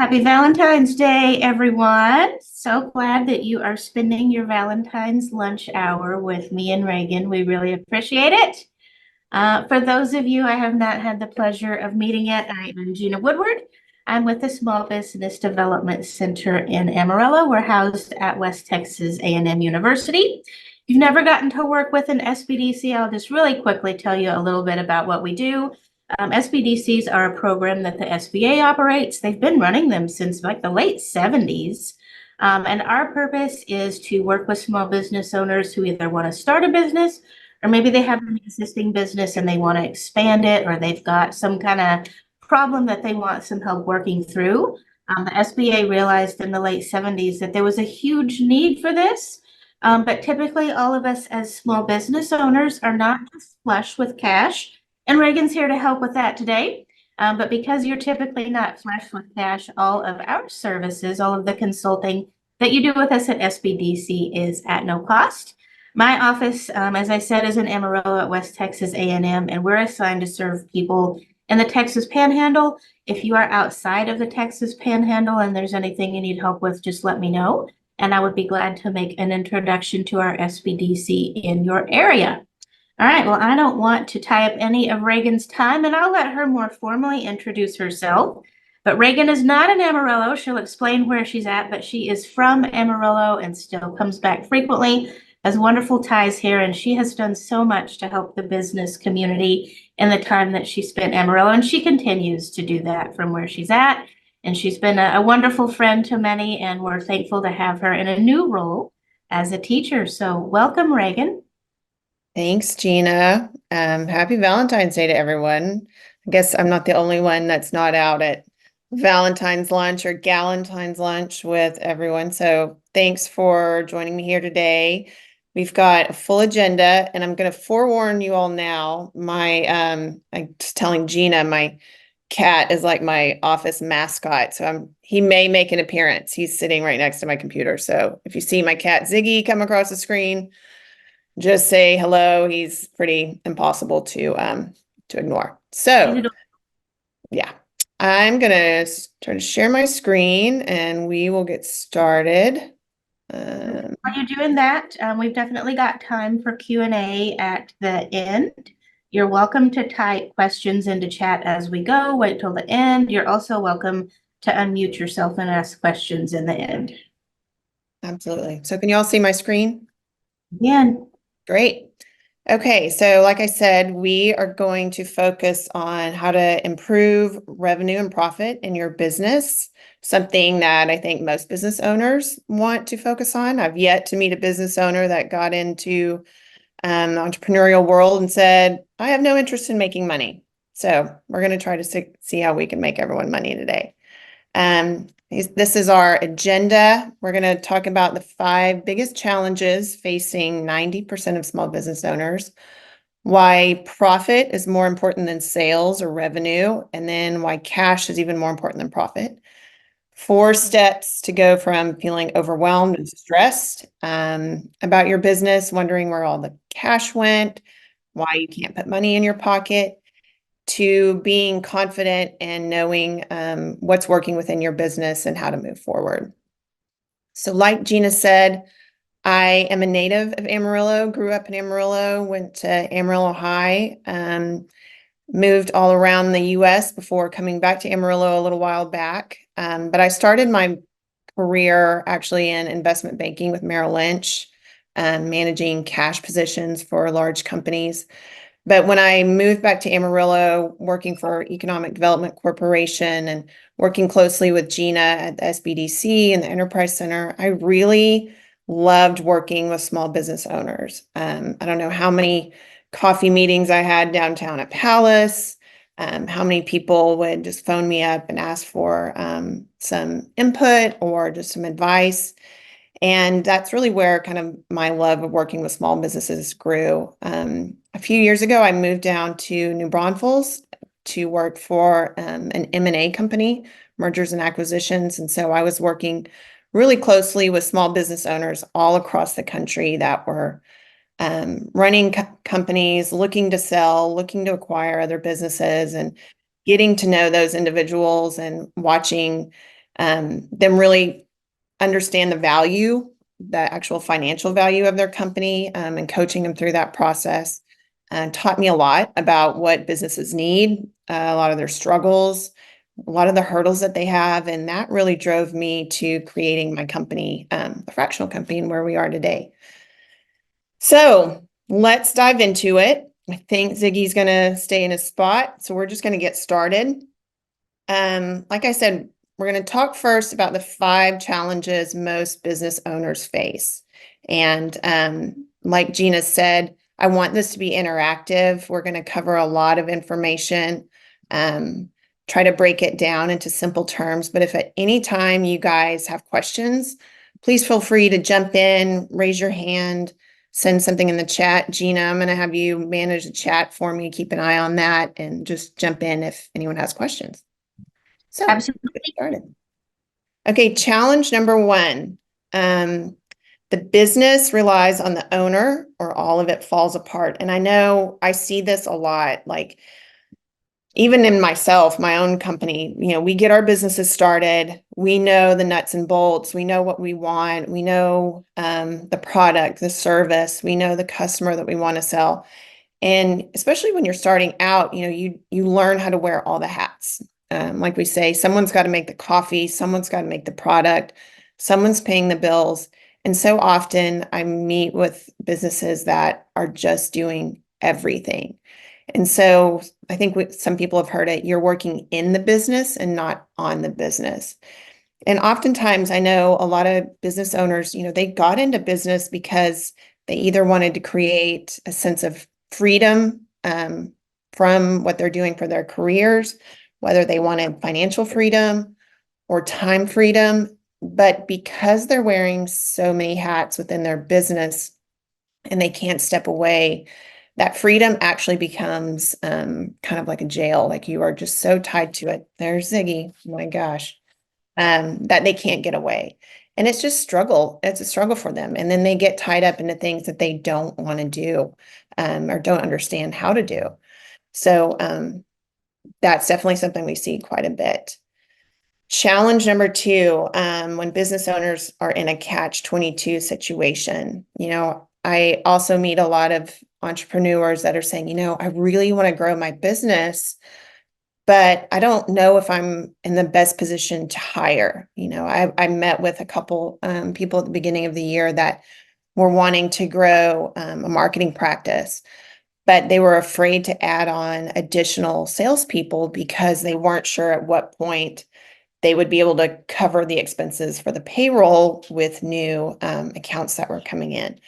Happy Valentine's Day, everyone. So glad that you are spending your Valentine's lunch hour with me and Reagan. We really appreciate it. For those of you I have not had the pleasure of meeting yet, I am Gina Woodward. I'm with the Small Business Development Center in Amarillo. We're housed at West Texas A&M University. If you've never gotten to work with an SBDC, I'll just really quickly tell you a little bit about what we do. SBDCs are a program that the SBA operates. They've been running them since like the late 70s. And our purpose is to work with small business owners who either want to start a business or maybe they have an existing business and they want to expand it, or they've got some kind of problem that they want some help working through. The SBA realized in the late 70s that there was a huge need for this. But typically, all of us as small business owners are not just flush with cash. And Reagan's here to help with that today. But because you're typically not flush with cash, all of our services, all of the consulting that you do with us at SBDC is at no cost. My office, as I said, is in Amarillo at West Texas A&M, and we're assigned to serve people in the Texas Panhandle. If you are outside of the Texas Panhandle and there's anything you need help with, just let me know, and I would be glad to make an introduction to our SBDC in your area. All right, well, I don't want to tie up any of Reagan's time, and I'll let her more formally introduce herself. But Reagan is not in Amarillo. She'll explain where she's at, but she is from Amarillo and still comes back frequently, has wonderful ties here, and she has done so much to help the business community in the time that she spent in Amarillo, and she continues to do that from where she's at. And she's been a wonderful friend to many, and we're thankful to have her in a new role as a teacher. So welcome, Reagan. Thanks, Gina. Happy Valentine's Day to everyone. I guess I'm not the only one that's not out at Valentine's lunch or Galentine's lunch with everyone. So thanks for joining me here today. We've got a full agenda, and I'm going to forewarn you all now. I'm just telling Gina, my cat is like my office mascot. So he may make an appearance. He's sitting right next to my computer. So if you see my cat Ziggy come across the screen, just say hello. He's pretty impossible to ignore. So yeah, I'm gonna try to share my screen and we will get started. While you're doing that, we've definitely got time for Q&A at the end. You're welcome to type questions into chat as we go. Wait till the end. You're also welcome to unmute yourself and ask questions in the end. Absolutely. So can you all see my screen? Again. Great. Okay, so like I said, we are going to focus on how to improve revenue and profit in your business, something that I think most business owners want to focus on. I've yet to meet a business owner that got into the entrepreneurial world and said, I have no interest in making money. So we're going to try to see how we can make everyone money today. This is our agenda. We're going to talk about the 5 biggest challenges facing 90% of small business owners, why profit is more important than sales or revenue, and then why cash is even more important than profit. 4 steps to go from feeling overwhelmed and stressed about your business, wondering where all the cash went, why you can't put money in your pocket, to being confident and knowing what's working within your business and how to move forward. So like Gina said, I am a native of Amarillo, grew up in Amarillo, went to Amarillo High, moved all around the US before coming back to Amarillo a little while back. But I started my career actually in investment banking with Merrill Lynch, managing cash positions for large companies. But when I moved back to Amarillo, working for Economic Development Corporation and working closely with Gina at the SBDC and the Enterprise Center, I really loved working with small business owners. I don't know how many coffee meetings I had downtown at Palace, how many people would just phone me up and ask for some input or just some advice. And that's really where kind of my love of working with small businesses grew. A few years ago, I moved down to New Braunfels to work for an M&A company, mergers and acquisitions. And so I was working really closely with small business owners all across the country that were running companies, looking to sell, looking to acquire other businesses, and getting to know those individuals and watching them really understand the value, the actual financial value of their company, and coaching them through that process. Taught me a lot about what businesses need, a lot of their struggles, a lot of the hurdles that they have. And that really drove me to creating my company, the Fractional Company, and where we are today. So let's dive into it. I think Ziggy's going to stay in his spot. So we're just going to get started. Like I said, we're going to talk first about the 5 challenges most business owners face. And like Gina said, I want this to be interactive. We're going to cover a lot of information, try to break it down into simple terms. But if at any time you guys have questions, please feel free to jump in, raise your hand, send something in the chat. Gina, I'm going to have you manage the chat for me. Keep an eye on that and just jump in if anyone has questions. So Absolutely. get started. Okay, challenge number 1. The business relies on the owner or all of it falls apart. And I know I see this a lot, like even in myself, my own company, we get our businesses started. We know the nuts and bolts. We know what we want. We know the product, the service. We know the customer that we want to sell. And especially when you're starting out, you learn how to wear all the hats. Like we say, someone's got to make the coffee, someone's got to make the product, someone's paying the bills. And so often I meet with businesses that are just doing everything. And so I think some people have heard it, you're working in the business and not on the business. And oftentimes I know a lot of business owners, they got into business because they either wanted to create a sense of freedom from what they're doing for their careers, whether they wanted financial freedom or time freedom. But because they're wearing so many hats within their business and they can't step away, that freedom actually becomes kind of like a jail. Like you are just so tied to it. There's Ziggy, oh my gosh, that they can't get away. And it's just struggle. It's a struggle for them. And then they get tied up into things that they don't want to do or don't understand how to do. So that's definitely something we see quite a bit. Challenge number 2, when business owners are in a catch-22 situation, I also meet a lot of entrepreneurs that are saying, I really want to grow my business, but I don't know if I'm in the best position to hire. I met with a couple people at the beginning of the year that were wanting to grow a marketing practice, but they were afraid to add on additional salespeople because they weren't sure at what point they would be able to cover the expenses for the payroll with new accounts that were coming in.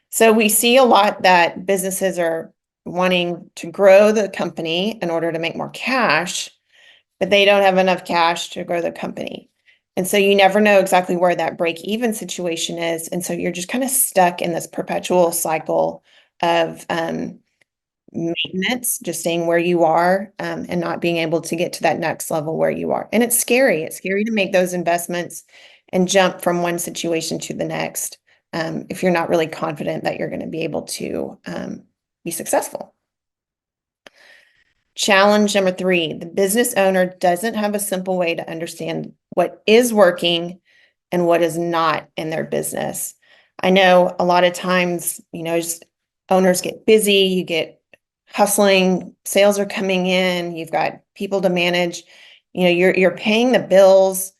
So we see a lot that businesses are wanting to grow the company in order to make more cash, but they don't have enough cash to grow the company. And so you never know exactly where that break-even situation is. And so you're just kind of stuck in this perpetual cycle of maintenance, just staying where you are and not being able to get to that next level where you are. And it's scary. It's scary to make those investments and jump from one situation to the next if you're not really confident that you're going to be able to be successful. Challenge number 3, the business owner doesn't have a simple way to understand what is working and what is not in their business. I know a lot of times, just owners get busy, you get hustling, sales are coming in, you've got people to manage, you're paying the bills,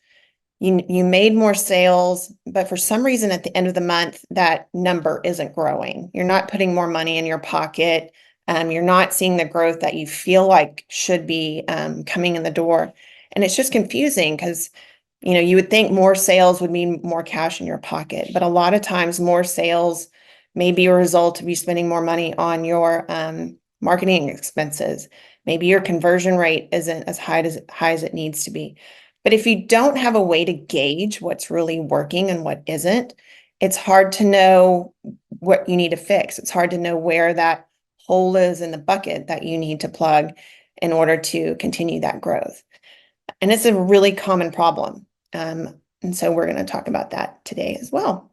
you made more sales, but for some reason at the end of the month, that number isn't growing. You're not putting more money in your pocket. You're not seeing the growth that you feel like should be coming in the door. And it's just confusing because, you would think more sales would mean more cash in your pocket, but a lot of times more sales may be a result of you spending more money on your marketing expenses. Maybe your conversion rate isn't as high as it needs to be. But if you don't have a way to gauge what's really working and what isn't, it's hard to know what you need to fix. It's hard to know where that hole is in the bucket that you need to plug in order to continue that growth. And it's a really common problem. And so we're going to talk about that today as well.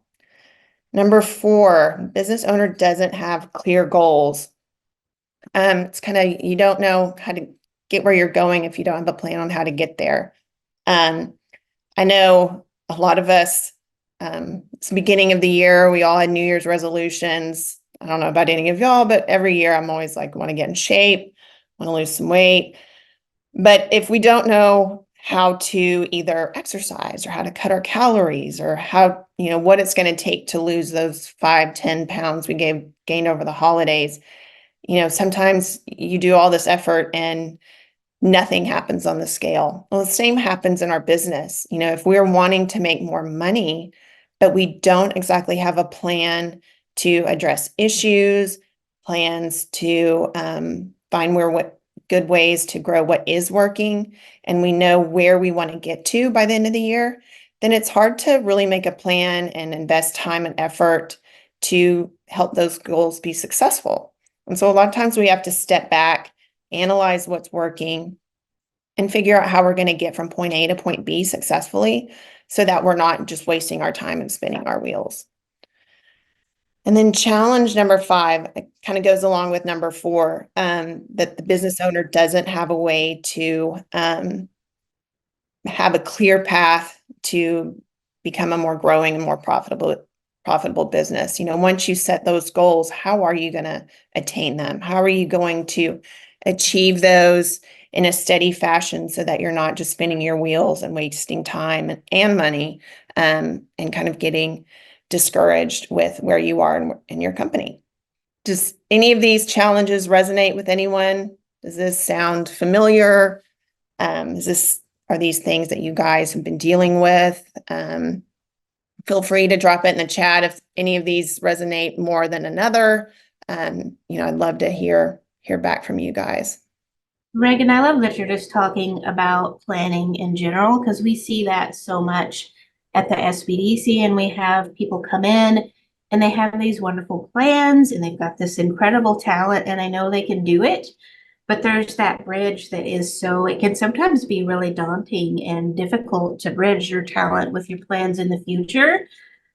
Number 4, business owner doesn't have clear goals. It's kind of, you don't know how to get where you're going if you don't have a plan on how to get there. I know a lot of us, it's the beginning of the year, we all had New Year's resolutions. I don't know about any of y'all, but every year I'm always like, want to get in shape, want to lose some weight. But if we don't know how to either exercise or how to cut our calories or how, what it's going to take to lose those 5, 10 pounds we gained over the holidays, sometimes you do all this effort and nothing happens on the scale. Well, the same happens in our business. If we're wanting to make more money, but we don't exactly have a plan to address issues, plans to find what good ways to grow what is working, and we know where we want to get to by the end of the year, then it's hard to really make a plan and invest time and effort to help those goals be successful. And so a lot of times we have to step back, analyze what's working, and figure out how we're going to get from point A to point B successfully so that we're not just wasting our time and spinning our wheels. And then challenge number 5 kind of goes along with number 4, that the business owner doesn't have a way to have a clear path to become a more growing and more profitable business. Once you set those goals, how are you going to attain them? How are you going to achieve those in a steady fashion so that you're not just spinning your wheels and wasting time and money, and kind of getting discouraged with where you are in your company? Does any of these challenges resonate with anyone? Does this sound familiar? Are these things that you guys have been dealing with? Feel free to drop it in the chat if any of these resonate more than another. I'd love to hear back from you guys. Reagan, I love that you're just talking about planning in general, because we see that so much at the SBDC, and we have people come in and they have these wonderful plans and they've got this incredible talent, and I know they can do it, but there's that bridge that is it can sometimes be really daunting and difficult to bridge your talent with your plans in the future.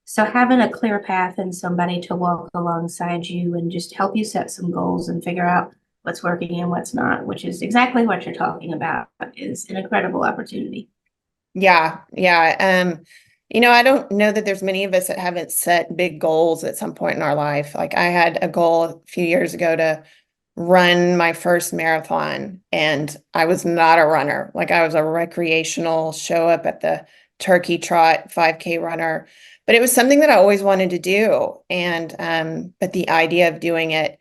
So having a clear path and somebody to walk alongside you and just help you set some goals and figure out what's working and what's not, which is exactly what you're talking about, is an incredible opportunity. Yeah. I don't know that there's many of us that haven't set big goals at some point in our life. Like I had a goal a few years ago to run my first marathon, and I was not a runner. Like I was a recreational show up at the turkey trot 5K runner, but it was something that I always wanted to do. And but the idea of doing it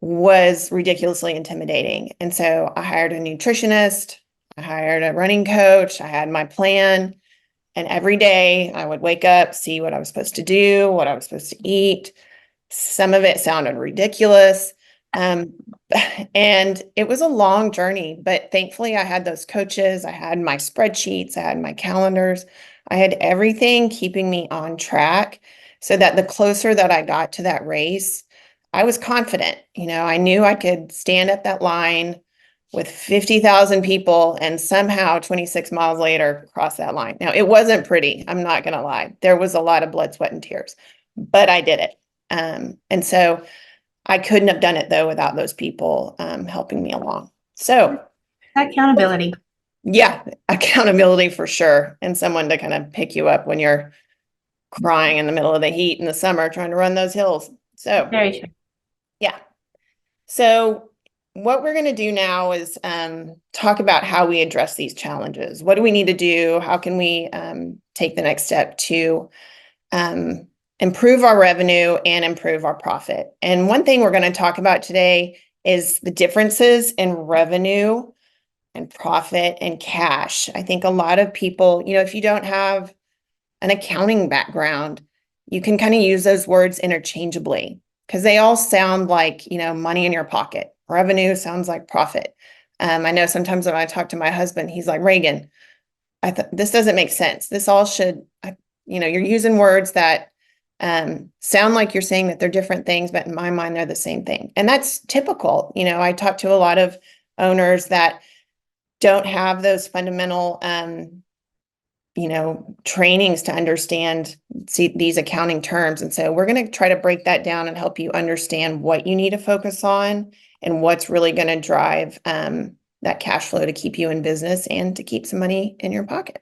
was ridiculously intimidating. And so I hired a nutritionist, I hired a running coach, I had my plan. And every day I would wake up, see what I was supposed to do, what I was supposed to eat. Some of it sounded ridiculous. Um, and it was a long journey, but thankfully I had those coaches, I had my spreadsheets, I had my calendars, I had everything keeping me on track so that the closer that I got to that race, I was confident. I knew I could stand up that line with 50,000 people and somehow 26 miles later cross that line. Now, it wasn't pretty. I'm not going to lie. There was a lot of blood, sweat, and tears, but I did it. And so I couldn't have done it though without those people helping me along. So Accountability. yeah, accountability for sure. And someone to kind of pick you up when you're crying in the middle of the heat in the summer trying to run those hills. So Very true. yeah. So what we're going to do now is talk about how we address these challenges. What do we need to do? How can we take the next step to improve our revenue and improve our profit? And one thing we're going to talk about today is the differences in revenue and profit and cash. I think a lot of people, if you don't have an accounting background, you can kind of use those words interchangeably because they all sound like, money in your pocket. Revenue sounds like profit. I know sometimes when I talk to my husband, he's like, Reagan, this doesn't make sense. This all should, you're using words that sound like you're saying that they're different things, but in my mind, they're the same thing. And that's typical. I talk to a lot of owners that don't have those fundamental trainings to understand these accounting terms. And so we're going to try to break that down and help you understand what you need to focus on and what's really going to drive that cash flow to keep you in business and to keep some money in your pocket.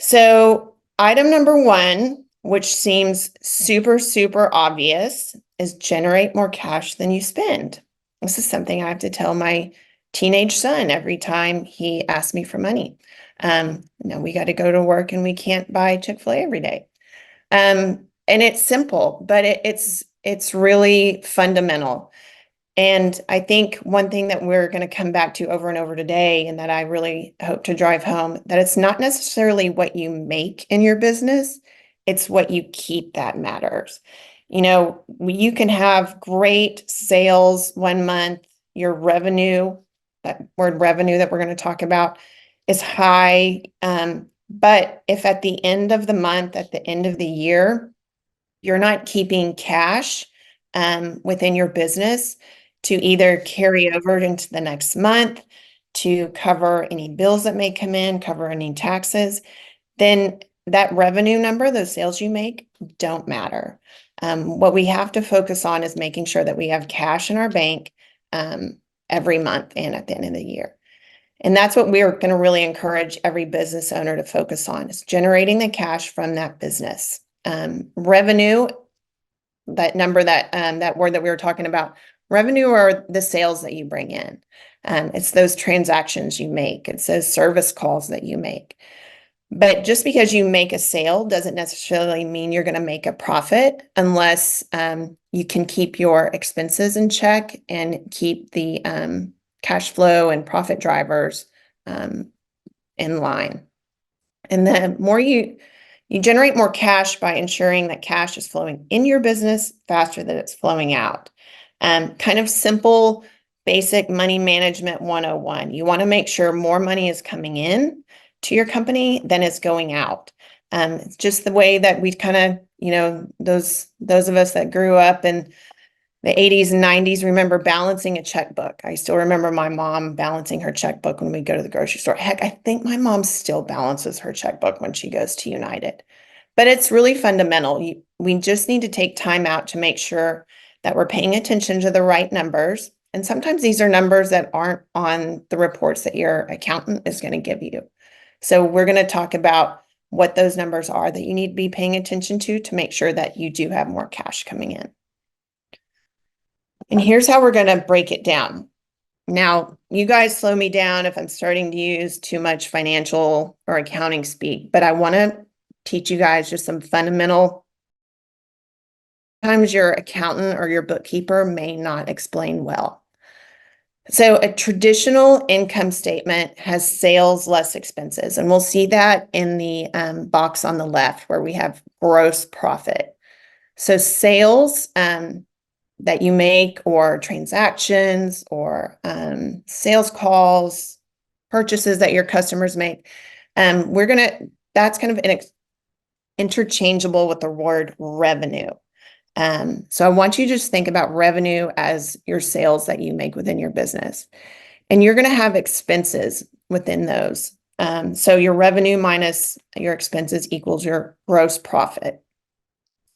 So item number one, which seems super, super obvious, is generate more cash than you spend. This is something I have to tell my teenage son every time he asks me for money. We got to go to work and we can't buy Chick-fil-A every day. And it's simple, but it's really fundamental. And I think one thing that we're going to come back to over and over today, and that I really hope to drive home, that it's not necessarily what you make in your business, it's what you keep that matters. You can have great sales one month, your revenue, that word revenue that we're going to talk about, is high. But if at the end of the month, at the end of the year, you're not keeping cash within your business to either carry over into the next month, to cover any bills that may come in, cover any taxes, then that revenue number, those sales you make, don't matter. What we have to focus on is making sure that we have cash in our bank every month and at the end of the year. And that's what we're going to really encourage every business owner to focus on, is generating the cash from that business. Revenue, that number, that word that we were talking about, revenue are the sales that you bring in. It's those transactions you make. It's those service calls that you make. But just because you make a sale doesn't necessarily mean you're going to make a profit unless you can keep your expenses in check and keep the cash flow and profit drivers in line. And the more you generate more cash by ensuring that cash is flowing in your business faster than it's flowing out. Kind of simple, basic money management 101. You want to make sure more money is coming in to your company than it's going out. It's just the way that we kind of, those of us that grew up in the 80s and 90s remember balancing a checkbook. I still remember my mom balancing her checkbook when we go to the grocery store. Heck, I think my mom still balances her checkbook when she goes to United. But it's really fundamental. We just need to take time out to make sure that we're paying attention to the right numbers. And sometimes these are numbers that aren't on the reports that your accountant is going to give you. So we're going to talk about what those numbers are that you need to be paying attention to make sure that you do have more cash coming in. And here's how we're going to break it down. Now, you guys slow me down if I'm starting to use too much financial or accounting speak, but I want to teach you guys just some fundamental. Sometimes your accountant or your bookkeeper may not explain well. So a traditional income statement has sales less expenses, and we'll see that in the box on the left where we have gross profit. So sales that you make, or transactions, or sales calls, purchases that your customers make, that's kind of interchangeable with the word revenue. So I want you to just think about revenue as your sales that you make within your business. And you're going to have expenses within those. So your revenue minus your expenses equals your gross profit.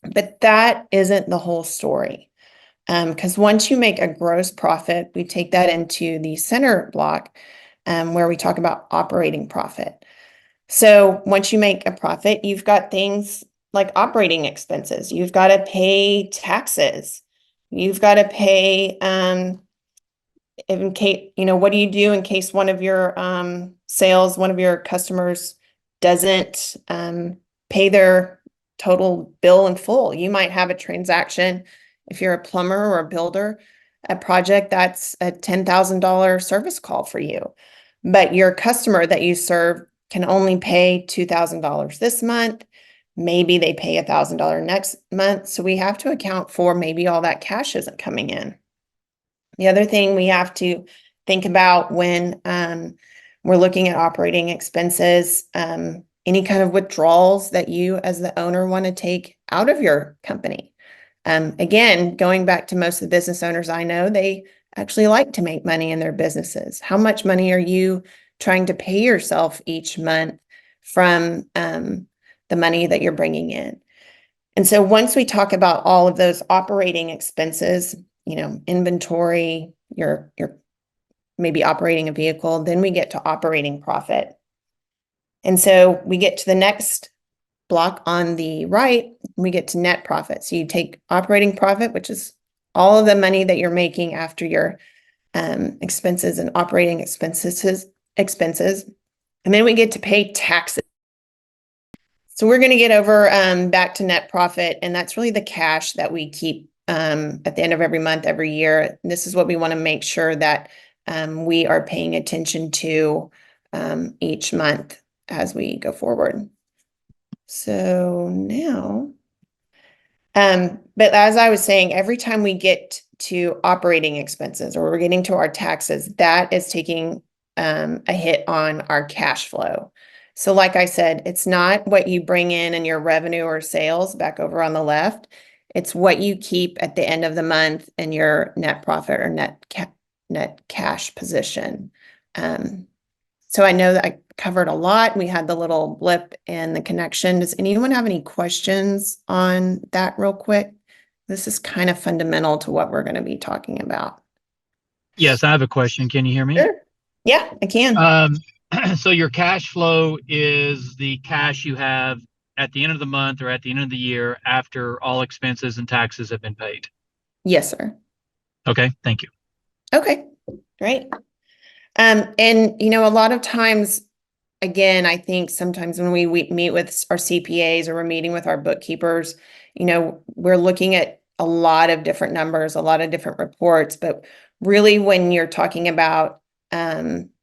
But that isn't the whole story. Because once you make a gross profit, we take that into the center block where we talk about operating profit. So once you make a profit, you've got things like operating expenses. You've got to pay taxes. You've got to pay, in case, what do you do in case one of your sales, one of your customers doesn't pay their total bill in full? You might have a transaction, if you're a plumber or a builder, a project that's a $10,000 service call for you, but your customer that you serve can only pay $2,000 this month. Maybe they pay $1,000 next month. So we have to account for maybe all that cash isn't coming in. The other thing we have to think about when we're looking at operating expenses, any kind of withdrawals that you as the owner want to take out of your company. Again, going back to most of the business owners I know, they actually like to make money in their businesses. How much money are you trying to pay yourself each month from the money that you're bringing in? And so once we talk about all of those operating expenses, inventory, you're maybe operating a vehicle, then we get to operating profit. And so we get to the next block on the right, we get to net profit. So you take operating profit, which is all of the money that you're making after your expenses and operating expenses. And then we get to pay taxes. So we're going to get over back to net profit, and that's really the cash that we keep at the end of every month, every year. And this is what we want to make sure that we are paying attention to each month as we go forward. So now, but as I was saying, every time we get to operating expenses or we're getting to our taxes, that is taking a hit on our cash flow. So like I said, it's not what you bring in your revenue or sales back over on the left. It's what you keep at the end of the month in your net profit or net cash position. So I know that I covered a lot. We had the little blip in the connection. Does anyone have any questions on that real quick? This is kind of fundamental to what we're going to be talking about. Yes, I have a question. Can you hear me? Sure. Yeah, I can. So your cash flow is the cash you have at the end of the month or at the end of the year after all expenses and taxes have been paid. Yes, sir. Okay, thank you. Okay, great. And a lot of times, again, I think sometimes when we meet with our CPAs or we're meeting with our bookkeepers, we're looking at a lot of different numbers, a lot of different reports, but really when you're talking about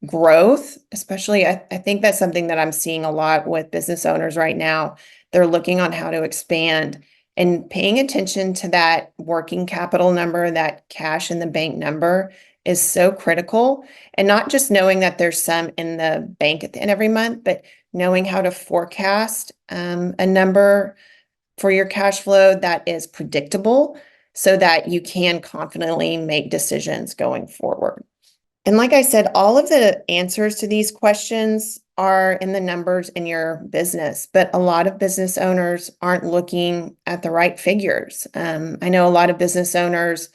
growth, especially, I think that's something that I'm seeing a lot with business owners right now. They're looking on how to expand and paying attention to that working capital number, that cash in the bank number is so critical. And not just knowing that there's some in the bank at the end of every month, but knowing how to forecast a number for your cash flow that is predictable so that you can confidently make decisions going forward. And like I said, all of the answers to these questions are in the numbers in your business, but a lot of business owners aren't looking at the right figures. I know a lot of business owners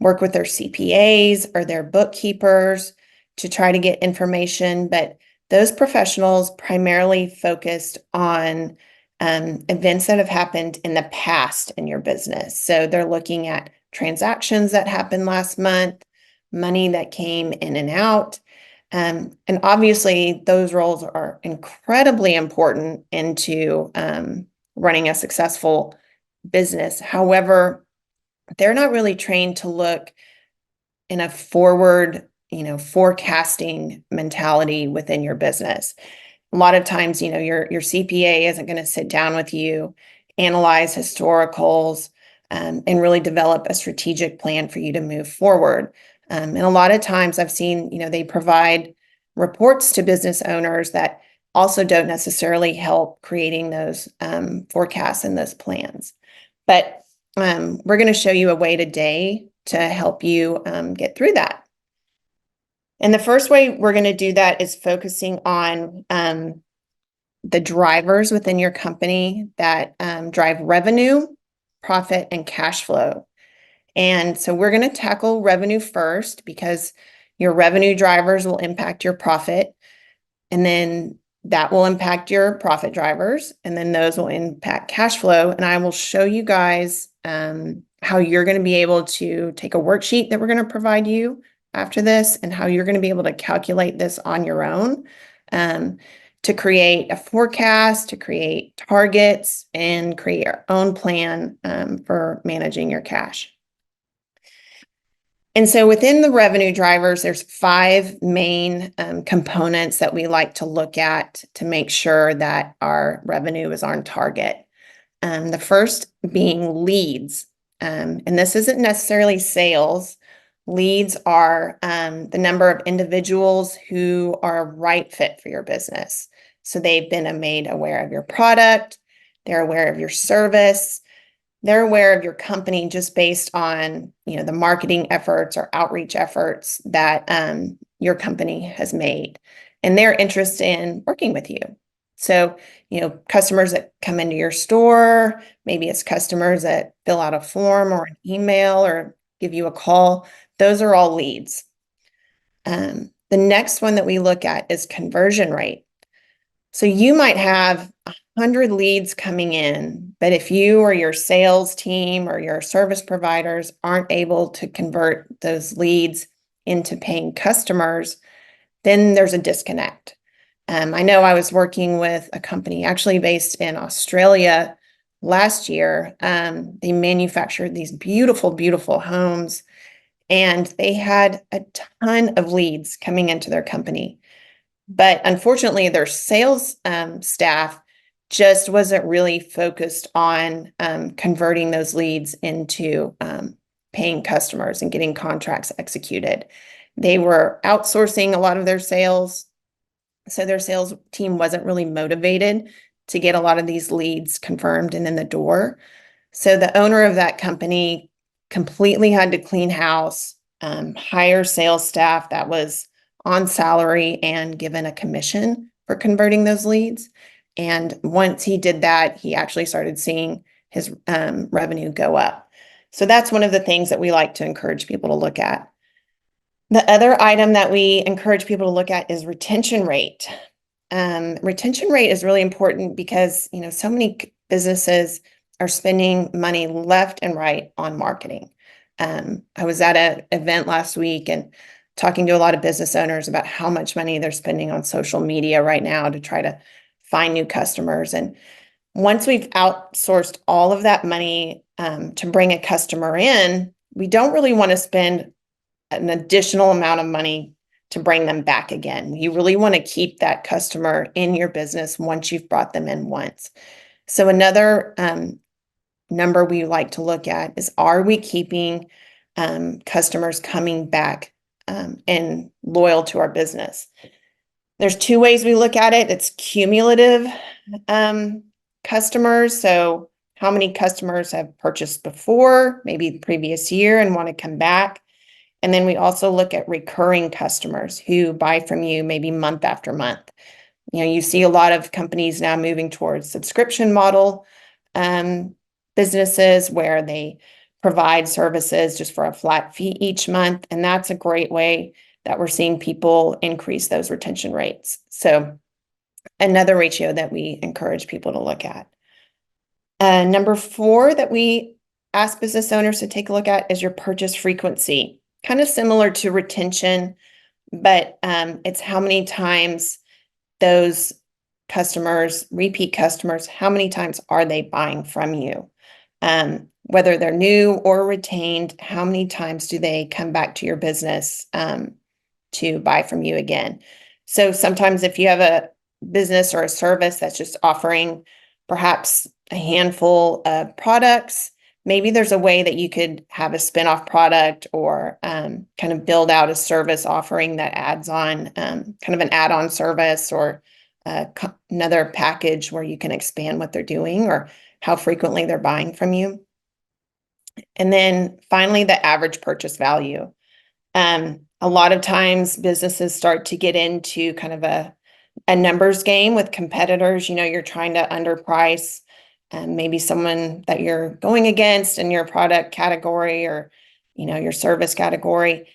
work with their CPAs or their bookkeepers to try to get information, but those professionals primarily focused on events that have happened in the past in your business. So they're looking at transactions that happened last month, money that came in and out. And obviously, those roles are incredibly important into running a successful business. However, they're not really trained to look in a forward, forecasting mentality within your business. A lot of times, your CPA isn't going to sit down with you, analyze historicals, and really develop a strategic plan for you to move forward. And a lot of times I've seen, they provide reports to business owners that also don't necessarily help creating those forecasts and those plans. But we're going to show you a way today to help you get through that. And the first way we're going to do that is focusing on the drivers within your company that drive revenue, profit, and cash flow. And so we're going to tackle revenue first because your revenue drivers will impact your profit. And then that will impact your profit drivers. And then those will impact cash flow. And I will show you guys how you're going to be able to take a worksheet that we're going to provide you after this and how you're going to be able to calculate this on your own to create a forecast, to create targets, and create your own plan for managing your cash. And so within the revenue drivers, there's 5 main components that we like to look at to make sure that our revenue is on target. The first being leads. And this isn't necessarily sales. Leads are the number of individuals who are a right fit for your business. So they've been made aware of your product, they're aware of your service, they're aware of your company just based on, the marketing efforts or outreach efforts that your company has made, and they're interested in working with you. So, customers that come into your store, maybe it's customers that fill out a form or an email or give you a call. Those are all leads. The next one that we look at is conversion rate. So you might have 100 leads coming in, but if you or your sales team or your service providers aren't able to convert those leads into paying customers, then there's a disconnect. I know I was working with a company actually based in Australia last year. They manufactured these beautiful, beautiful homes, and they had a ton of leads coming into their company. But unfortunately, their sales staff just wasn't really focused on converting those leads into paying customers and getting contracts executed. They were outsourcing a lot of their sales, so their sales team wasn't really motivated to get a lot of these leads confirmed and in the door. So the owner of that company completely had to clean house, hire sales staff that was on salary and given a commission for converting those leads. And once he did that, he actually started seeing his revenue go up. So that's one of the things that we like to encourage people to look at. The other item that we encourage people to look at is retention rate. Retention rate is really important because, so many businesses are spending money left and right on marketing. I was at an event last week and talking to a lot of business owners about how much money they're spending on social media right now to try to find new customers. And once we've outsourced all of that money to bring a customer in, we don't really want to spend an additional amount of money to bring them back again. You really want to keep that customer in your business once you've brought them in once. So another number we like to look at is, are we keeping customers coming back and loyal to our business? There's two ways we look at it. It's cumulative customers. So how many customers have purchased before, maybe the previous year, and want to come back? And then we also look at recurring customers who buy from you maybe month after month. You see a lot of companies now moving towards subscription model businesses where they provide services just for a flat fee each month. And that's a great way that we're seeing people increase those retention rates. So another ratio that we encourage people to look at. Number 4 that we ask business owners to take a look at is your purchase frequency. Kind of similar to retention, but it's how many times those customers, repeat customers, how many times are they buying from you? Whether they're new or retained, how many times do they come back to your business to buy from you again? So sometimes if you have a business or a service that's just offering perhaps a handful of products, maybe there's a way that you could have a spin-off product or kind of build out a service offering that adds on kind of an add-on service or another package where you can expand what they're doing or how frequently they're buying from you. And then finally, the average purchase value. A lot of times businesses start to get into kind of a numbers game with competitors. You're trying to underprice maybe someone that you're going against in your product category or, your service category.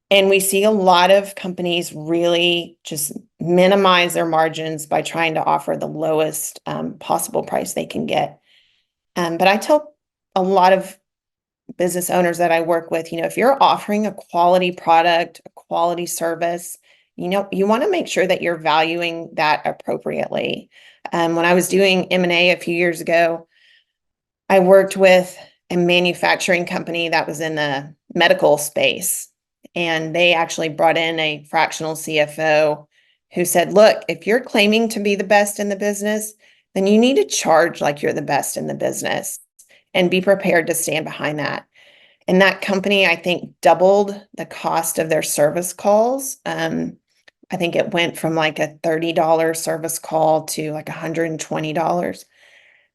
And we see a lot of companies really just minimize their margins by trying to offer the lowest possible price they can get. But I tell a lot of business owners that I work with, if you're offering a quality product, a quality service, you want to make sure that you're valuing that appropriately. When I was doing M&A a few years ago, I worked with a manufacturing company that was in the medical space, and they actually brought in a fractional CFO who said, look, if you're claiming to be the best in the business, then you need to charge like you're the best in the business and be prepared to stand behind that. And that company, I think, doubled the cost of their service calls. I think it went from like a $30 service call to like $120.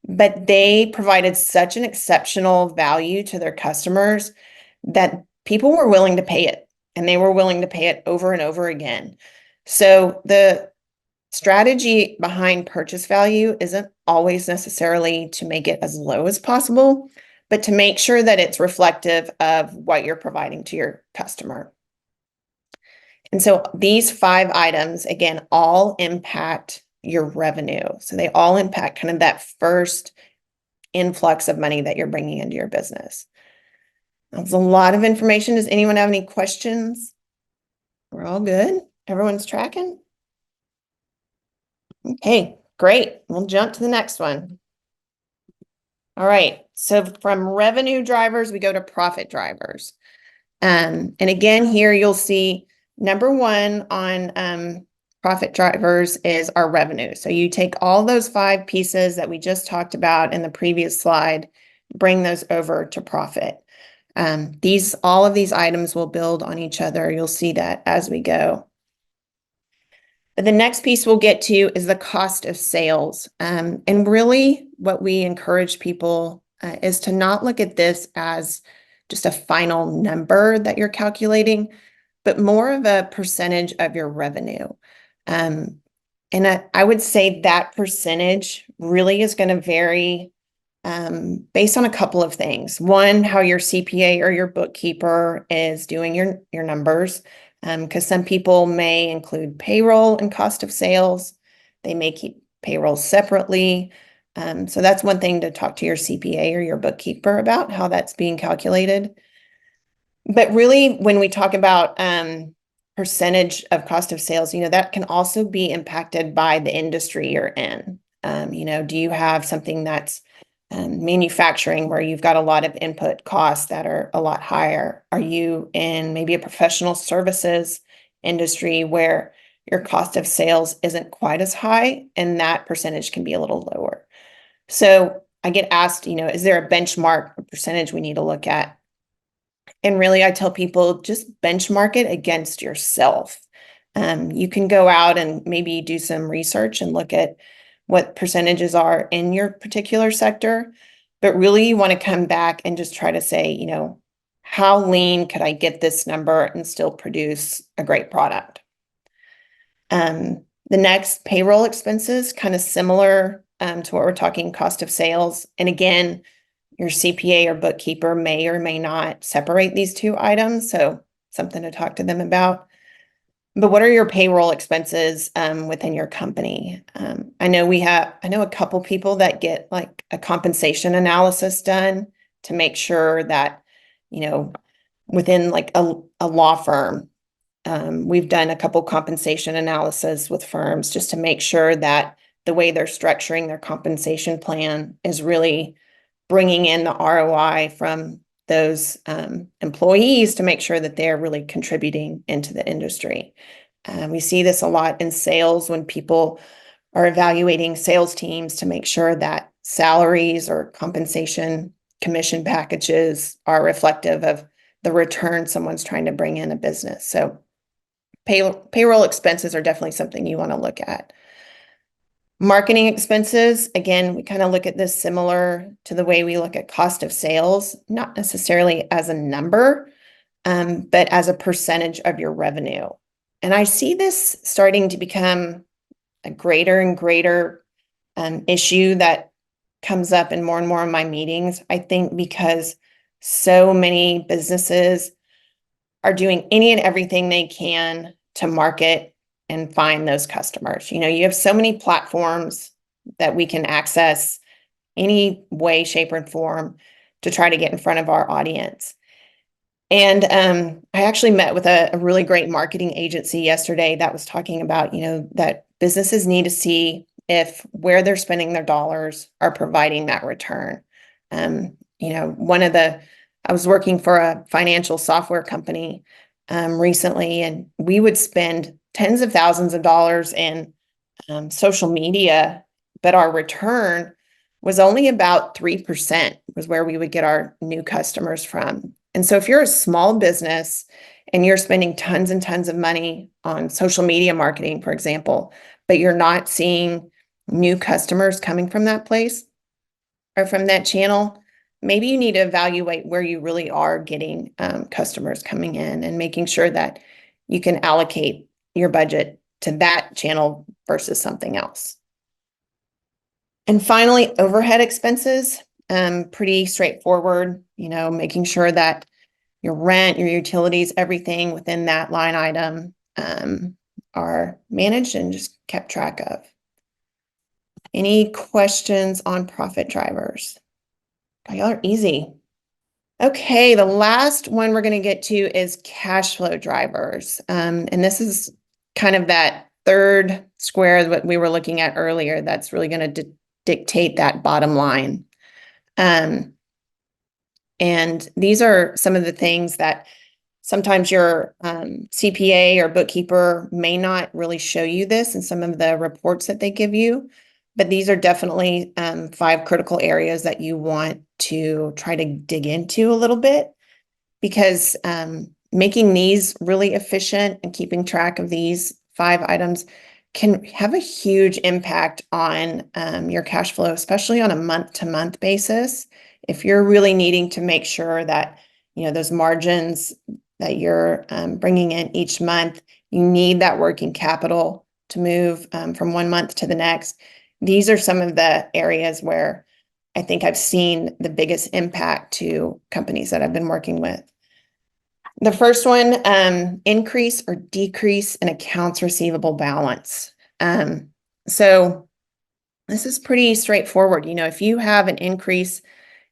But they provided such an exceptional value to their customers that people were willing to pay it, and they were willing to pay it over and over again. So the strategy behind purchase value isn't always necessarily to make it as low as possible, but to make sure that it's reflective of what you're providing to your customer. And so these 5 items, again, all impact your revenue. So they all impact kind of that first influx of money that you're bringing into your business. That's a lot of information. Does anyone have any questions? We're all good. Everyone's tracking? Okay, great. We'll jump to the next one. All right. So from revenue drivers, we go to profit drivers. And again, here you'll see number one on profit drivers is our revenue. So you take all those 5 pieces that we just talked about in the previous slide, bring those over to profit. All of these items will build on each other. You'll see that as we go. But the next piece we'll get to is the cost of sales. And really what we encourage people is to not look at this as just a final number that you're calculating, but more of a percentage of your revenue. And I would say that percentage really is going to vary based on a couple of things. One, how your CPA or your bookkeeper is doing your numbers, because some people may include payroll and cost of sales. They may keep payroll separately. So that's one thing to talk to your CPA or your bookkeeper about, how that's being calculated. But really, when we talk about percentage of cost of sales, that can also be impacted by the industry you're in. Do you have something that's manufacturing where you've got a lot of input costs that are a lot higher? Are you in maybe a professional services industry where your cost of sales isn't quite as high and that percentage can be a little lower? So I get asked, is there a benchmark or percentage we need to look at? And really, I tell people just benchmark it against yourself. You can go out and maybe do some research and look at what percentages are in your particular sector, but really you want to come back and just try to say, how lean could I get this number and still produce a great product? The next, payroll expenses, kind of similar to what we're talking cost of sales. And again, your CPA or bookkeeper may or may not separate these 2 items, so something to talk to them about. But what are your payroll expenses within your company? I know a couple people that get like a compensation analysis done to make sure that, within like a law firm, we've done a couple compensation analysis with firms just to make sure that the way they're structuring their compensation plan is really bringing in the ROI from those employees to make sure that they're really contributing into the industry. We see this a lot in sales when people are evaluating sales teams to make sure that salaries or compensation commission packages are reflective of the return someone's trying to bring in a business. So payroll expenses are definitely something you want to look at. Marketing expenses, again, we kind of look at this similar to the way we look at cost of sales, not necessarily as a number, but as a percentage of your revenue. And I see this starting to become a greater and greater issue that comes up in more and more of my meetings, I think, because so many businesses are doing any and everything they can to market and find those customers. You have so many platforms that we can access any way, shape, or form to try to get in front of our audience. And I actually met with a really great marketing agency yesterday that was talking about, that businesses need to see if where they're spending their dollars are providing that return. I was working for a financial software company recently, and we would spend tens of thousands of dollars in social media, but our return was only about 3% was where we would get our new customers from. And so if you're a small business and you're spending tons and tons of money on social media marketing, for example, but you're not seeing new customers coming from that place or from that channel, maybe you need to evaluate where you really are getting customers coming in and making sure that you can allocate your budget to that channel versus something else. And finally, overhead expenses, pretty straightforward, making sure that your rent, your utilities, everything within that line item are managed and just kept track of. Any questions on profit drivers? God, y'all are easy. Okay, the last one we're going to get to is cash flow drivers. And this is kind of that third square that we were looking at earlier that's really going to dictate that bottom line. And these are some of the things that sometimes your CPA or bookkeeper may not really show you this in some of the reports that they give you, but these are definitely 5 critical areas that you want to try to dig into a little bit, because making these really efficient and keeping track of these 5 items can have a huge impact on your cash flow, especially on a month-to-month basis. If you're really needing to make sure that, you know, those margins that you're bringing in each month, you need that working capital to move from one month to the next. These are some of the areas where I think I've seen the biggest impact to companies that I've been working with. The first one, increase or decrease in accounts receivable balance. So this is pretty straightforward. You know, if you have an increase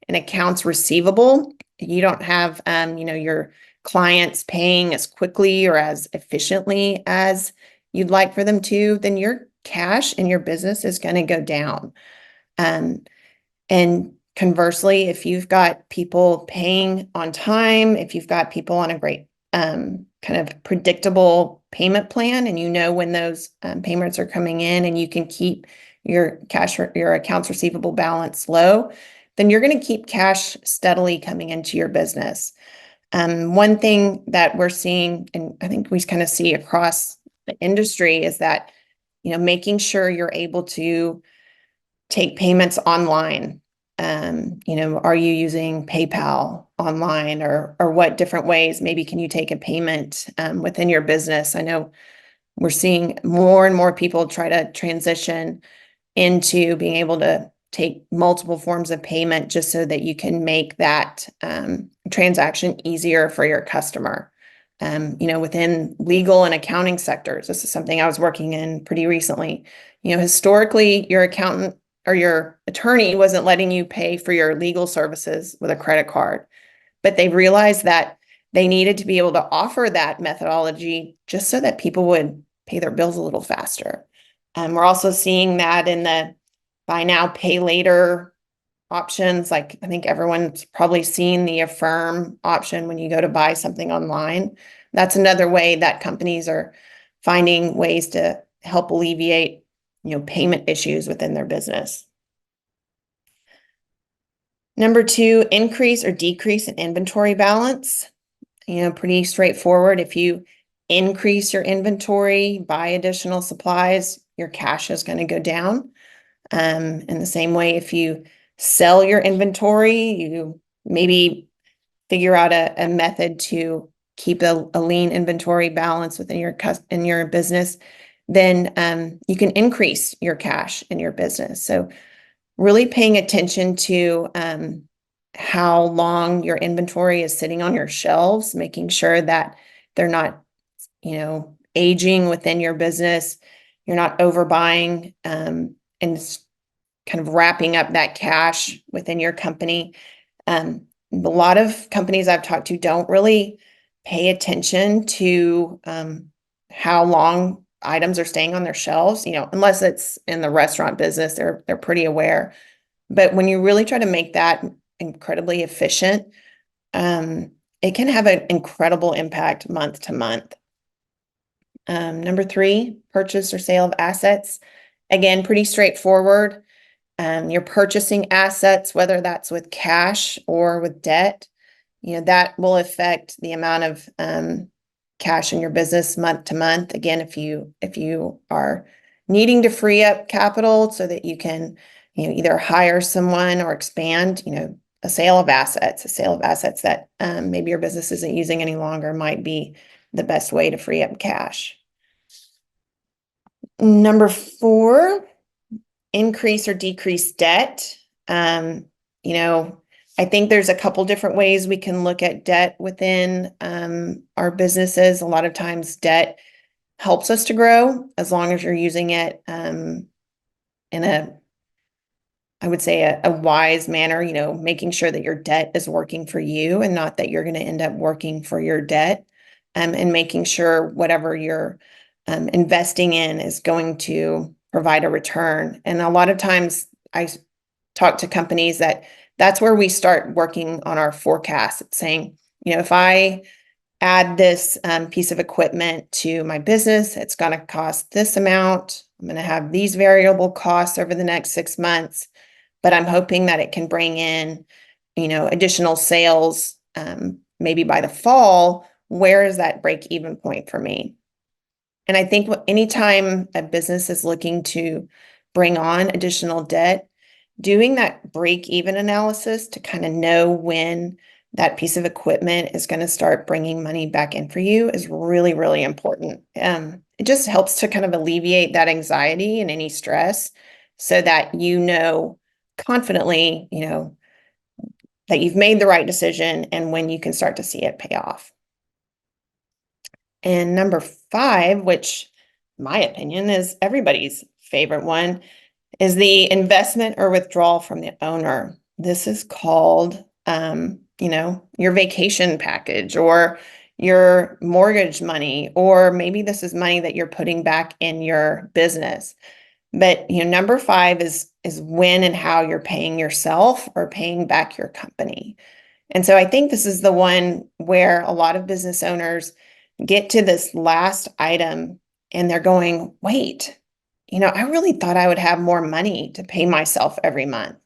in accounts receivable, you don't have, you know, your clients paying as quickly or as efficiently as you'd like for them to, then your cash in your business is going to go down. And conversely, if you've got people paying on time, if you've got people on a great kind of predictable payment plan, and you know when those payments are coming in, and you can keep your your accounts receivable balance low, then you're going to keep cash steadily coming into your business. One thing that we're seeing, and I think we kind of see across the industry, is that, you know, making sure you're able to take payments online. You know, are you using PayPal online, or what different ways maybe can you take a payment within your business? I know we're seeing more and more people try to transition into being able to take multiple forms of payment just so that you can make that transaction easier for your customer. You know, within legal and accounting sectors, this is something I was working in pretty recently. You know, historically, your accountant or your attorney wasn't letting you pay for your legal services with a credit card, but they realized that they needed to be able to offer that methodology just so that people would pay their bills a little faster. We're also seeing that in the buy now, pay later options. Like, I think everyone's probably seen the Affirm option when you go to buy something online. That's another way that companies are finding ways to help alleviate, you know, payment issues within their business. Number 2, increase or decrease in inventory balance. You know, pretty straightforward. If you increase your inventory, buy additional supplies, your cash is going to go down. In the same way, if you sell your inventory, you maybe figure out a method to keep a lean inventory balance within your business, then you can increase your cash in your business. So really paying attention to how long your inventory is sitting on your shelves, making sure that they're not, you know, aging within your business. You're not overbuying and kind of wrapping up that cash within your company. A lot of companies I've talked to don't really pay attention to how long items are staying on their shelves, you know, unless it's in the restaurant business, they're pretty aware. But when you really try to make that incredibly efficient, it can have an incredible impact month to month. Number 3, purchase or sale of assets. Again, pretty straightforward. You're purchasing assets, whether that's with cash or with debt, you know, that will affect the amount of cash in your business month to month. Again, if you are needing to free up capital so that you can, you know, either hire someone or expand, you know, a sale of assets that maybe your business isn't using any longer might be the best way to free up cash. Number 4, increase or decrease debt. You know, I think there's a couple different ways we can look at debt within our businesses. A lot of times debt helps us to grow as long as you're using it in a, I would say a wise manner, making sure that your debt is working for you and not that you're going to end up working for your debt, and making sure whatever you're investing in is going to provide a return. And a lot of times I talk to companies that's where we start working on our forecast. It's saying, if I add this piece of equipment to my business, it's going to cost this amount. I'm going to have these variable costs over the next 6 months, but I'm hoping that it can bring in, additional sales, maybe by the fall. Where is that break even point for me? And I think anytime a business is looking to bring on additional debt, doing that break even analysis to kind of know when that piece of equipment is going to start bringing money back in for you is really, really important. It just helps to kind of alleviate that anxiety and any stress so that confidently, that you've made the right decision and when you can start to see it pay off. And number 5, which my opinion is everybody's favorite one, is the investment or withdrawal from the owner. This is called, your vacation package or your mortgage money, or maybe this is money that you're putting back in your business. But, number 5 is when and how you're paying yourself or paying back your company. And so I think this is the one where a lot of business owners get to this last item and they're going, wait, I really thought I would have more money to pay myself every month.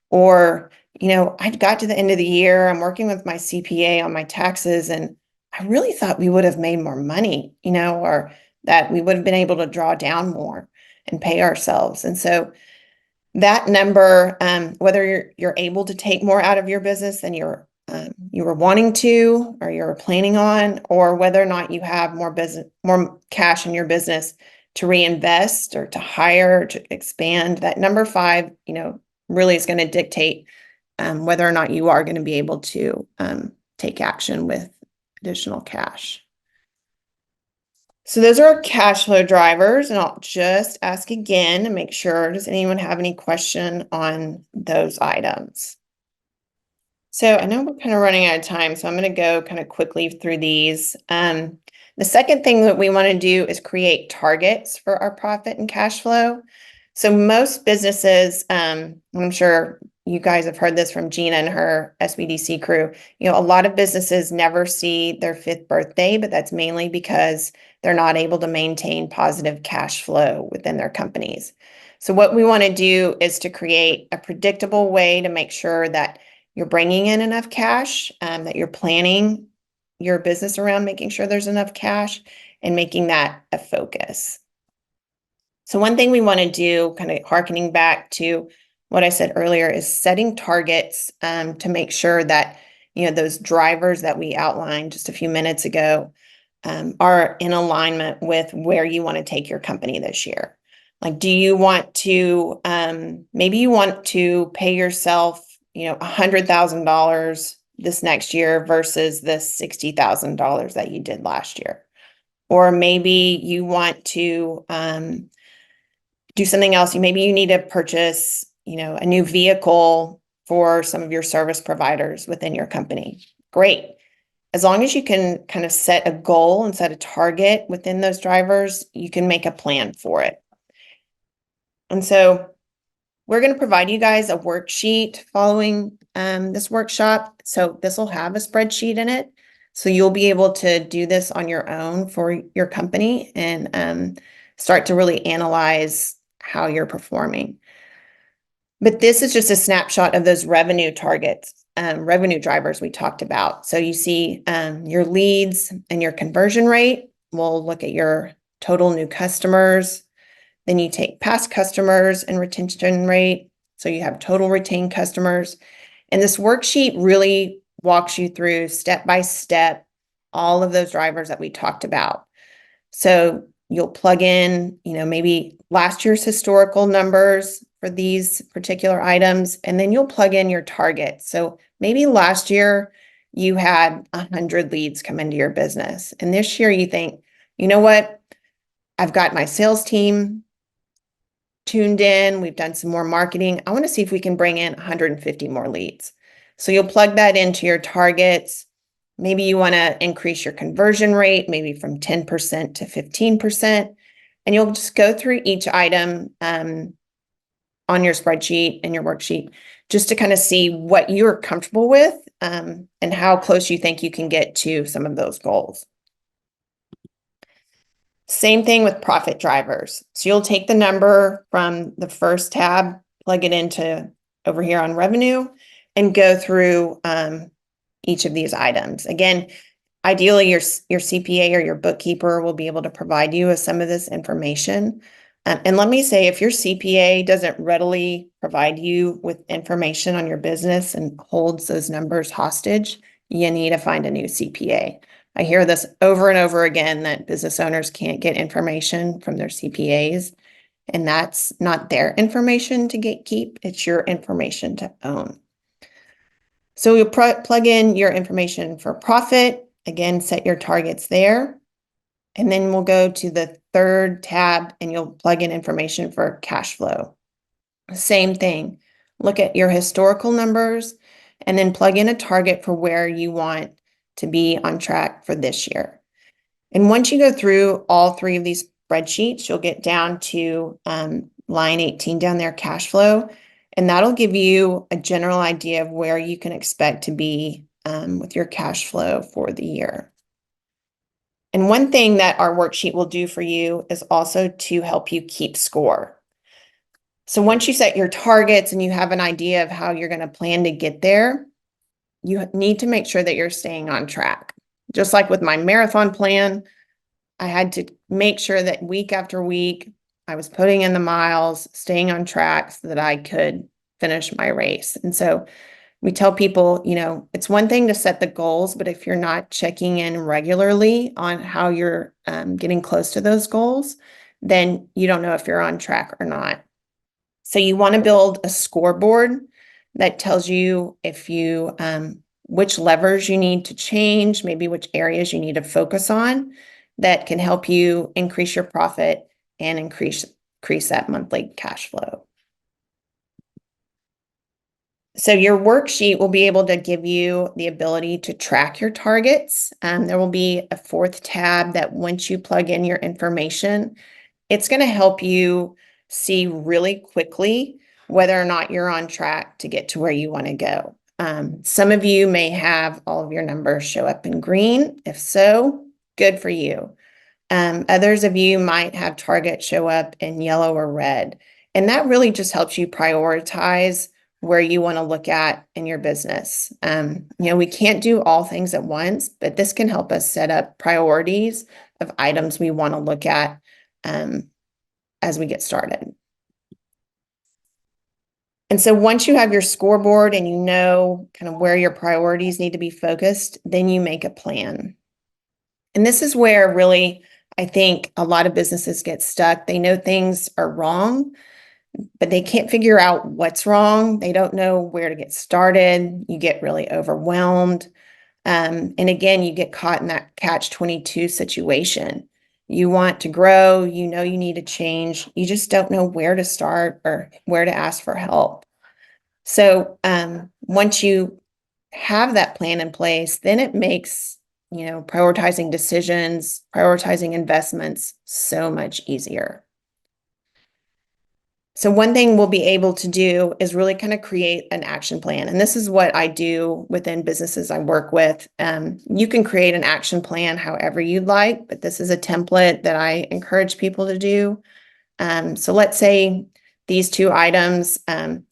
Or, I got to the end of the year, I'm working with my CPA on my taxes, and I really thought we would have made more money, or that we would have been able to draw down more and pay ourselves. And so that number, whether you're able to take more out of your business than you were wanting to, or you're planning on, or whether or not you have more cash in your business to reinvest or to hire, to expand, that number 5, really is going to dictate whether or not you are going to be able to take action with additional cash. So those are our cash flow drivers, and I'll just ask again to make sure, does anyone have any question on those items? So I know we're kind of running out of time, so I'm going to go kind of quickly through these. The second thing that we want to do is create targets for our profit and cash flow. So most businesses, I'm sure you guys have heard this from Gina and her SBDC crew, a lot of businesses never see their 5th birthday, but that's mainly because they're not able to maintain positive cash flow within their companies. So what we want to do is to create a predictable way to make sure that you're bringing in enough cash, that you're planning your business around making sure there's enough cash and making that a focus. So one thing we want to do, kind of hearkening back to what I said earlier, is setting targets to make sure that, those drivers that we outlined just a few minutes ago are in alignment with where you want to take your company this year. Like, do you want to, maybe you want to pay yourself, $100,000 this next year versus the $60,000 that you did last year. Or maybe you want to do something else. Maybe you need to purchase, a new vehicle for some of your service providers within your company. Great. As long as you can kind of set a goal and set a target within those drivers, you can make a plan for it. And so we're going to provide you guys a worksheet following this workshop. So this will have a spreadsheet in it. So you'll be able to do this on your own for your company and start to really analyze how you're performing. But this is just a snapshot of those revenue targets, revenue drivers we talked about. So you see your leads and your conversion rate. We'll look at your total new customers. Then you take past customers and retention rate. So you have total retained customers. And this worksheet really walks you through step by step all of those drivers that we talked about. So you'll plug in, maybe last year's historical numbers for these particular items, and then you'll plug in your target. So maybe last year you had 100 leads come into your business. And this year you think, you know what? I've got my sales team tuned in, we've done some more marketing. I want to see if we can bring in 150 more leads. So you'll plug that into your targets. Maybe you want to increase your conversion rate, maybe from 10% to 15%. And you'll just go through each item on your spreadsheet and your worksheet just to kind of see what you're comfortable with and how close you think you can get to some of those goals. Same thing with profit drivers. So you'll take the number from the first tab, plug it into over here on revenue, and go through each of these items. Again, ideally, your CPA or your bookkeeper will be able to provide you with some of this information. And let me say, if your CPA doesn't readily provide you with information on your business and holds those numbers hostage, you need to find a new CPA. I hear this over and over again that business owners can't get information from their CPAs, and that's not their information to keep, it's your information to own. So you'll plug in your information for profit, again, set your targets there, and then we'll go to the third tab and you'll plug in information for cash flow. Same thing, look at your historical numbers and then plug in a target for where you want to be on track for this year. And once you go through all three of these spreadsheets, you'll get down to line 18 down there, cash flow, and that'll give you a general idea of where you can expect to be with your cash flow for the year. And one thing that our worksheet will do for you is also to help you keep score. So once you set your targets and you have an idea of how you're going to plan to get there, you need to make sure that you're staying on track. Just like with my marathon plan, I had to make sure that week after week, I was putting in the miles, staying on track so that I could finish my race. And so we tell people, you know, it's one thing to set the goals, but if you're not checking in regularly on how you're getting close to those goals, then you don't know if you're on track or not. So you want to build a scoreboard that tells you if you which levers you need to change, maybe which areas you need to focus on that can help you increase your profit and increase that monthly cash flow. So your worksheet will be able to give you the ability to track your targets. There will be a fourth tab that once you plug in your information, it's going to help you see really quickly whether or not you're on track to get to where you want to go. Some of you may have all of your numbers show up in green. If so, good for you. Others of you might have targets show up in yellow or red. And that really just helps you prioritize where you want to look at in your business. You know, we can't do all things at once, but this can help us set up priorities of items we want to look at as we get started. And so once you have your scoreboard and you know kind of where your priorities need to be focused, then you make a plan. And this is where really, I think a lot of businesses get stuck. They know things are wrong, but they can't figure out what's wrong. They don't know where to get started. You get really overwhelmed. And again, you get caught in that catch-22 situation. You want to grow, you know you need to change, you just don't know where to start or where to ask for help. So once you have that plan in place, then it makes, you know, prioritizing decisions, prioritizing investments so much easier. So one thing we'll be able to do is really kind of create an action plan. And this is what I do within businesses I work with. You can create an action plan however you'd like, but this is a template that I encourage people to do. So let's say these two items,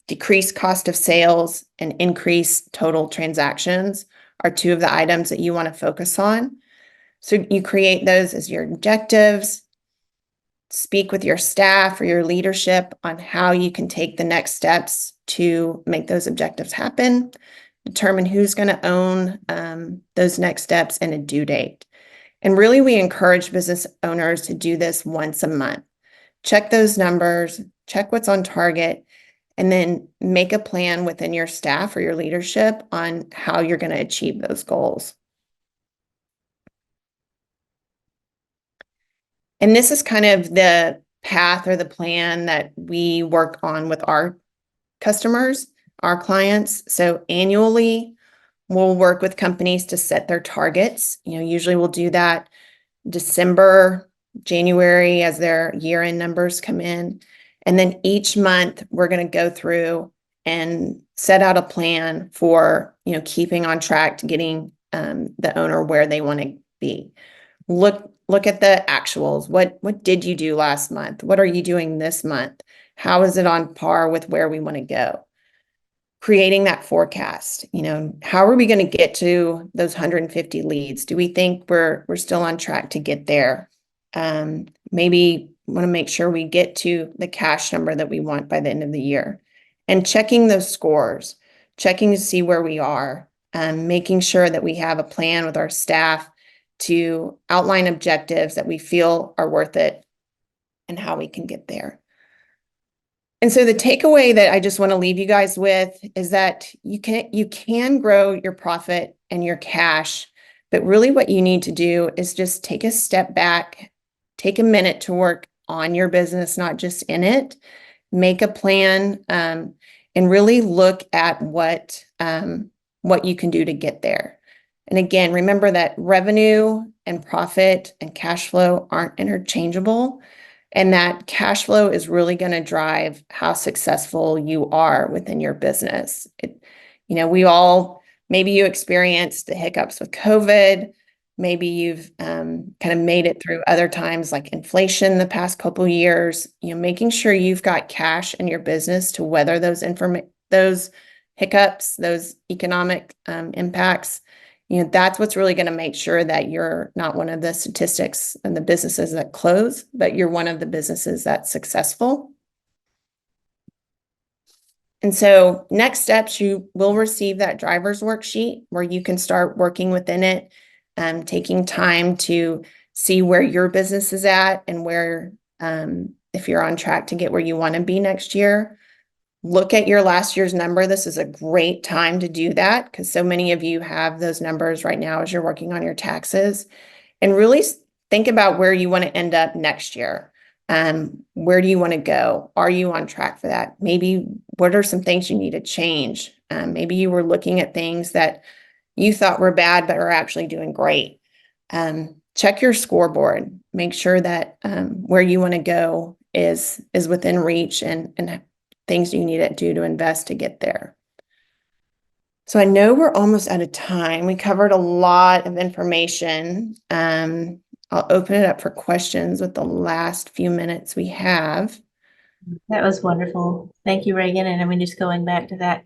decrease cost of sales and increase total transactions, are two of the items that you want to focus on. So you create those as your objectives. Speak with your staff or your leadership on how you can take the next steps to make those objectives happen. Determine who's going to own those next steps and a due date. And really, we encourage business owners to do this once a month. Check those numbers, check what's on target, and then make a plan within your staff or your leadership on how you're going to achieve those goals. And this is kind of the path or the plan that we work on with our customers, our clients. So annually, we'll work with companies to set their targets. Usually we'll do that December, January as their year-end numbers come in. And then each month we're going to go through and set out a plan for, keeping on track to getting the owner where they want to be. Look at the actuals. What did you do last month? What are you doing this month? How is it on par with where we want to go? Creating that forecast, how are we going to get to those 150 leads? Do we think we're still on track to get there? Maybe want to make sure we get to the cash number that we want by the end of the year, and checking those scores, checking to see where we are, making sure that we have a plan with our staff to outline objectives that we feel are worth it and how we can get there. And so the takeaway that I just want to leave you guys with is that you can grow your profit and your cash, but really what you need to do is just take a step back, take a minute to work on your business, not just in it, make a plan, and really look at what you can do to get there. And again, remember that revenue and profit and cash flow aren't interchangeable. And that cash flow is really going to drive how successful you are within your business. Maybe you experienced the hiccups with COVID. Maybe you've kind of made it through other times like inflation the past couple of years. Making sure you've got cash in your business to weather those hiccups, those economic impacts. That's what's really going to make sure that you're not one of the statistics and the businesses that close, but you're one of the businesses that's successful. And so next steps, you will receive that driver's worksheet where you can start working within it, taking time to see where your business is at and where, if you're on track to get where you want to be next year. Look at your last year's number. This is a great time to do that because so many of you have those numbers right now as you're working on your taxes, and really think about where you want to end up next year. Where do you want to go? Are you on track for that? Maybe what are some things you need to change? Maybe you were looking at things that you thought were bad, but are actually doing great. Check your scoreboard. Make sure that where you want to go is within reach and things you need to do to invest to get there. So I know we're almost out of time. We covered a lot of information. I'll open it up for questions with the last few minutes we have. That was wonderful. Thank you, Reagan. And I mean, just going back to that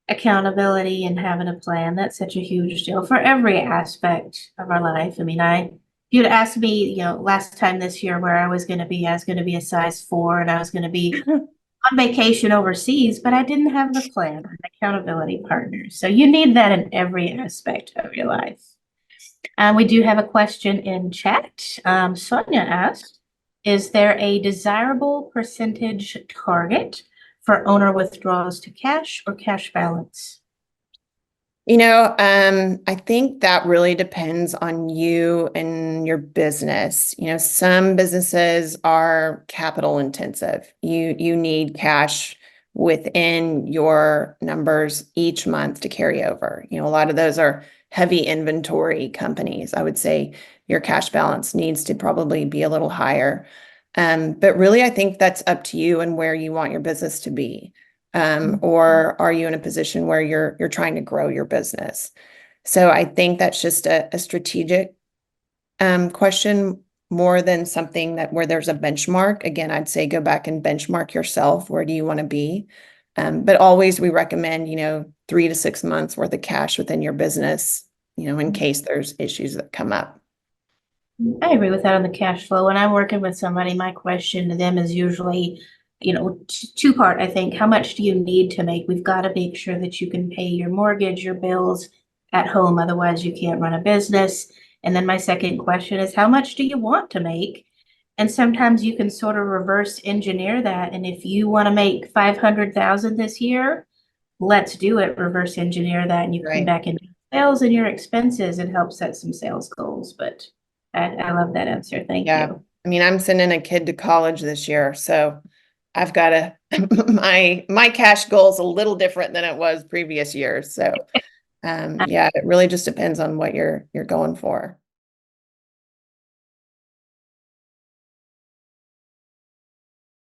accountability and having a plan, that's such a huge deal for every aspect of our life. I mean, if you'd asked me, last time this year where I was going to be a size 4 and I was going to be on vacation overseas, but I didn't have the plan, an accountability partner. So you need that in every aspect of your life. We do have a question in chat. Sonia asked, is there a desirable percentage target for owner withdrawals to cash or cash balance? I think that really depends on you and your business. Some businesses are capital intensive. You need cash within your numbers each month to carry over. A lot of those are heavy inventory companies. I would say your cash balance needs to probably be a little higher. But really, I think that's up to you and where you want your business to be. Or are you in a position where you're trying to grow your business? So I think that's just a strategic question more than something where there's a benchmark. Again, I'd say go back and benchmark yourself. Where do you want to be? But always we recommend, 3 to 6 months worth of cash within your business, in case there's issues that come up. I agree with that on the cash flow. When I'm working with somebody, my question to them is usually, two-part, I think. How much do you need to make? We've got to make sure that you can pay your mortgage, your bills at home. Otherwise, you can't run a business. And then my second question is, how much do you want to make? And sometimes you can sort of reverse engineer that. And if you want to make 500,000 this year, let's do it. Reverse engineer that, and you come back into sales and your expenses and help set some sales goals. But I love that answer. Thank you. I mean, I'm sending a kid to college this year, so I've got to, my cash goal is a little different than it was previous years. So, yeah, it really just depends on what you're going for.